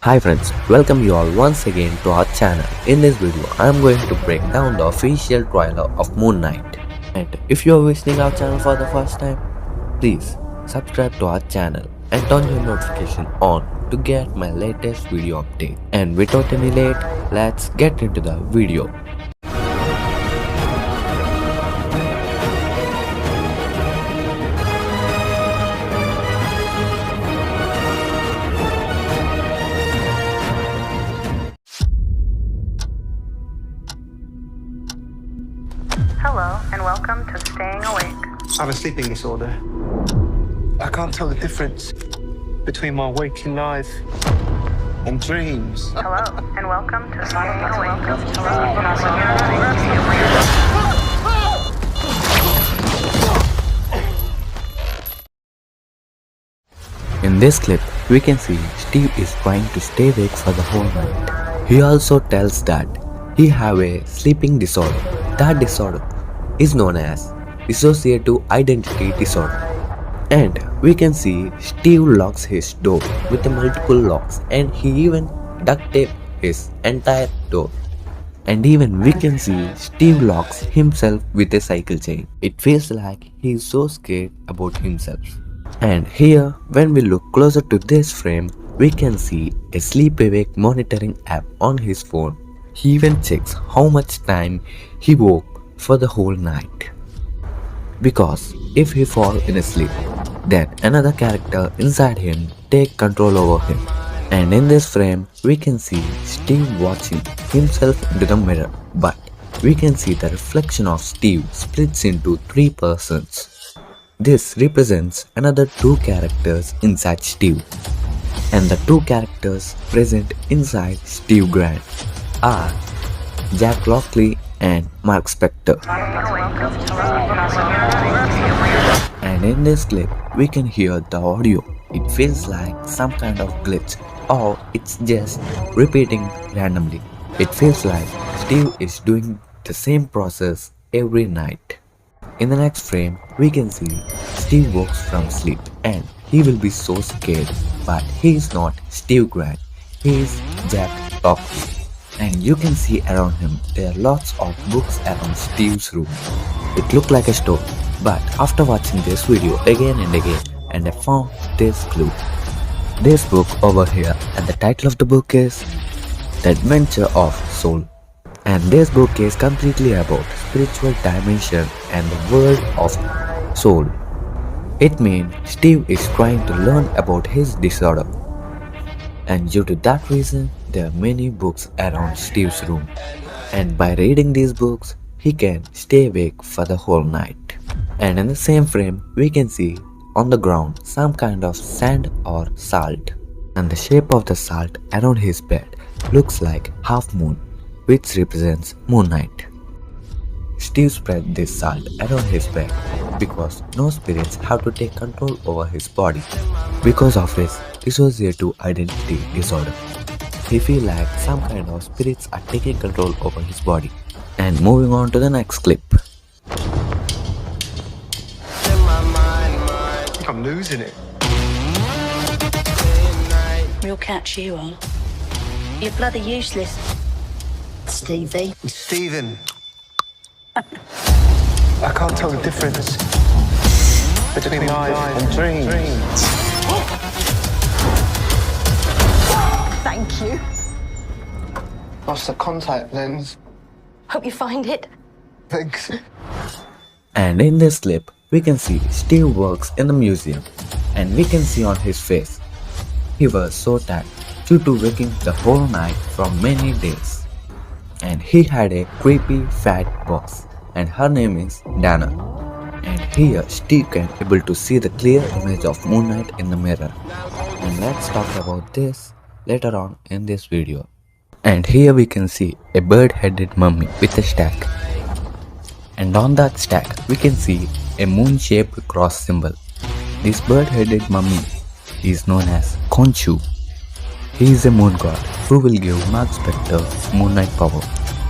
Hi friends, welcome you all once again to our channel. In this video, I am going to break down the official trailer of Moon Knight. And if you are visiting our channel for the first time, please subscribe to our channel and turn your notification on to get my latest video update. And without any late, let's get into the video. Hello, and welcome to Staying Awake. I have a sleeping disorder. I can't tell the difference between my waking life and dreams. Hello, and welcome to Staying Awake. In this clip, we can see Steve is trying to stay awake for the whole night. He also tells that he have a sleeping disorder. That disorder is known as dissociative identity disorder. And we can see Steve locks his door with the multiple locks, and he even duct tape his entire door. And even we can see Steve locks himself with a cycle chain. It feels like he is so scared about himself. And here, when we look closer to this frame, we can see a sleep awake monitoring app on his phone. He even checks how much time he woke for the whole night. Because if he falls in a sleep, then another character inside him take control over him. And in this frame, we can see Steve watching himself into the mirror, but we can see the reflection of Steve splits into three persons. This represents another two characters inside Steve. And the two characters present inside Steve Grant are Jack Lockley and Mark Spector. And in this clip, we can hear the audio. It feels like some kind of glitch, or it's just repeating randomly. It feels like Steve is doing the same process every night. In the next frame, we can see Steve wakes from sleep and he will be so scared, but he is not Steve Grant, he is Jack Lockley. And you can see around him there are lots of books around Steve's room. It looked like a store, but after watching this video again and again, and I found this clue. This book over here, and the title of the book is The Adventure of Soul. And this book is completely about spiritual dimension and the world of soul. It means Steve is trying to learn about his disorder. And due to that reason, there are many books around Steve's room. And by reading these books, he can stay awake for the whole night. And in the same frame, we can see on the ground some kind of sand or salt. And the shape of the salt around his bed looks like half moon, which represents Moon Knight. Steve spread this salt around his bed because no spirits have to take control over his body because of his dissociative identity disorder. He feels like some kind of spirits are taking control over his body. And moving on to the next clip. I think I'm losing it. We'll catch you on. You're bloody useless, Stevie. Stephen. I can't tell the difference between life and dreams. Thank you. Lost the contact lens. Hope you find it. Thanks. And in this clip, we can see Steve works in the museum, and we can see on his face, he was so tired due to working the whole night from many days. And he had a creepy fat boss, and her name is Dana. And here Steve can able to see the clear image of Moon Knight in the mirror. And let's talk about this later on in this video. And here we can see a bird-headed mummy with a stack. And on that stack we can see a moon-shaped cross symbol. This bird-headed mummy is known as Khonshu. He is a moon god who will give Mark Spector Moon Knight power.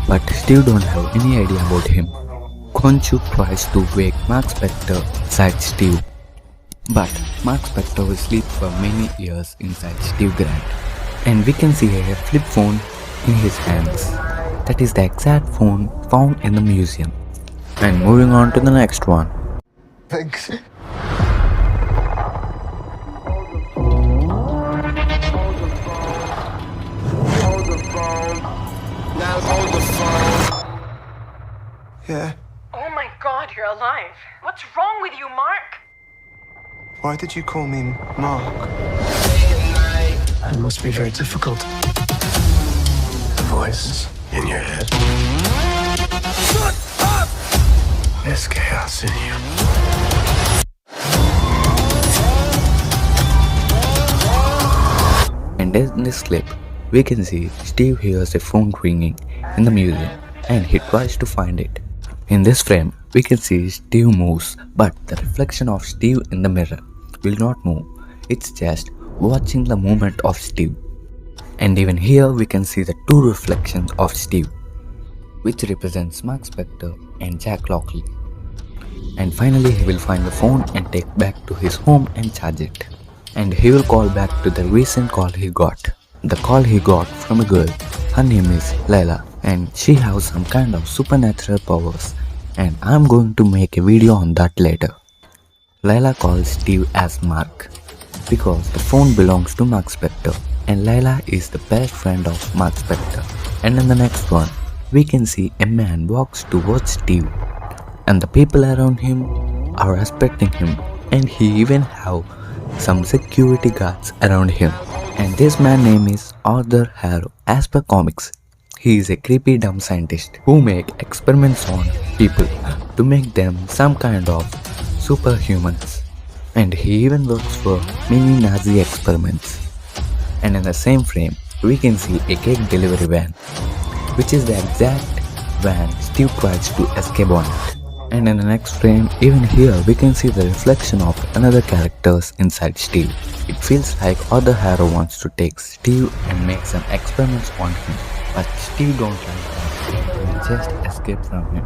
But Steve don't have any idea about him. Khonshu tries to wake Mark Spector inside Steve. But Mark Spector will sleep for many years inside Steve Grant. And we can see a flip phone in his hands. That is the exact phone found in the museum. And moving on to the next one. Thanks. Yeah. Oh my god, you're alive. What's wrong with you, Mark? Why did you call me Mark? It must be very difficult. The voice in your head. Shut up! There's chaos in you. And in this clip, we can see Steve hears a phone ringing in the museum and he tries to find it. In this frame, we can see Steve moves, but the reflection of Steve in the mirror will not move. It's just watching the movement of Steve. And even here we can see the two reflections of Steve, which represents Mark Spector and Jack Lockley. And finally he will find the phone and take back to his home and charge it. And he will call back to the recent call he got. The call he got from a girl. Her name is Layla and she has some kind of supernatural powers, and I'm going to make a video on that later. Layla calls Steve as Mark because the phone belongs to Mark Spector and Layla is the best friend of Mark Spector. And in the next one, we can see a man walks towards Steve and the people around him are respecting him, and he even have some security guards around him. And this man name is Arthur Harrow. As per comics, he is a creepy dumb scientist who make experiments on people to make them some kind of superhumans. And he even works for many Nazi experiments. And in the same frame, we can see a cake delivery van, which is the exact van Steve tries to escape on it. And in the next frame, even here we can see the reflection of another characters inside Steve. It feels like Arthur Harrow wants to take Steve and make some experiments on him, but Steve don't like that and just escape from him.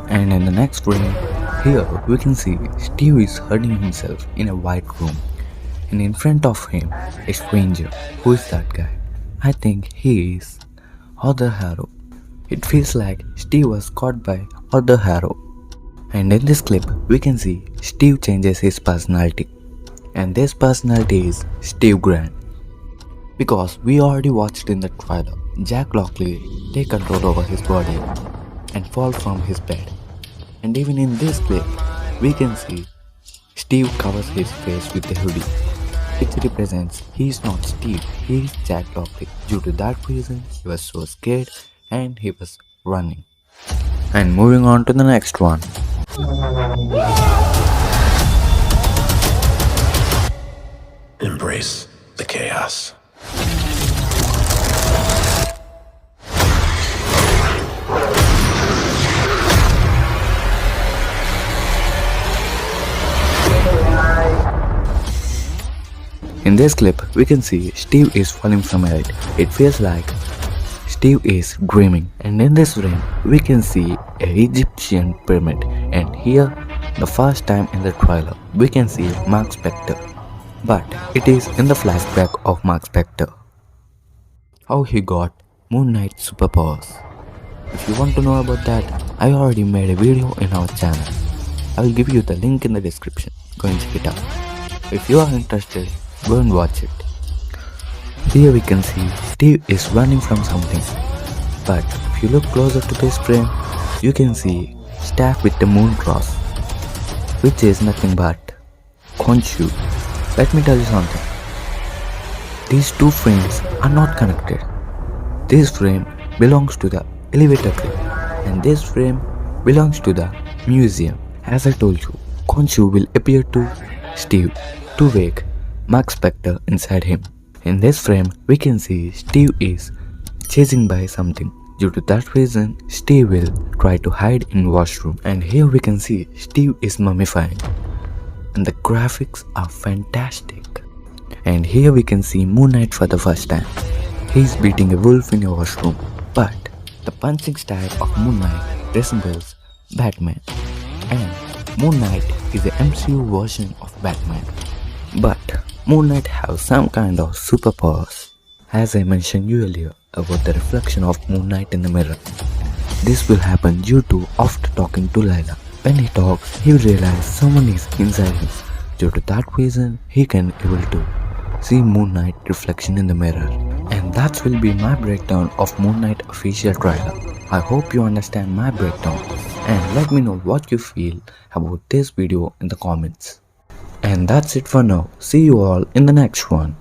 And in the next frame, here we can see Steve is hurting himself in a white room, and in front of him a stranger. Who is that guy? I think he is Arthur Harrow. It feels like Steve was caught by Arthur Harrow. And in this clip, we can see Steve changes his personality. And this personality is Steve Grant. Because we already watched in the trailer, Jack Lockley take control over his body and fall from his bed. And even in this clip, we can see Steve covers his face with a hoodie, which represents he is not Steve, he is Jack Lockley. Due to that reason, he was so scared and he was running. And moving on to the next one. Embrace the chaos. In this clip, we can see Steve is falling from a height. It feels like Steve is dreaming. And in this frame, we can see an Egyptian pyramid. And here, the first time in the trailer, we can see Mark Spector. But it is in the flashback of Mark Spector. How he got moonknight superpowers. If you want to know about that, I already made a video in our channel. I will give you the link in the description. Go and check it out. If you are interested, go and watch it. Here we can see Steve is running from something. But if you look closer to this frame, you can see staff with the moon cross, which is nothing but Khonshu. Let me tell you something. These two frames are not connected. This frame belongs to the elevator clip and this frame belongs to the museum. As I told you, Khonshu will appear to Steve to wake Mark Spector inside him. In this frame, we can see Steve is chasing by something. Due to that reason, Steve will try to hide in washroom. And here we can see Steve is mummifying. And the graphics are fantastic. And here we can see Moon Knight for the first time. He's beating a wolf in a washroom. But the punching style of Moon Knight resembles Batman. And Moon Knight is the MCU version of Batman. But Moon Knight has some kind of superpowers. As I mentioned you earlier about the reflection of Moonlight in the mirror. This will happen due to after talking to Lila. When he talks, he will realize someone is inside him. Due to that reason, he can able to see Moon Knight reflection in the mirror. And that will be my breakdown of Moon Knight official trailer. I hope you understand my breakdown and let me know what you feel about this video in the comments. And that's it for now. See you all in the next one.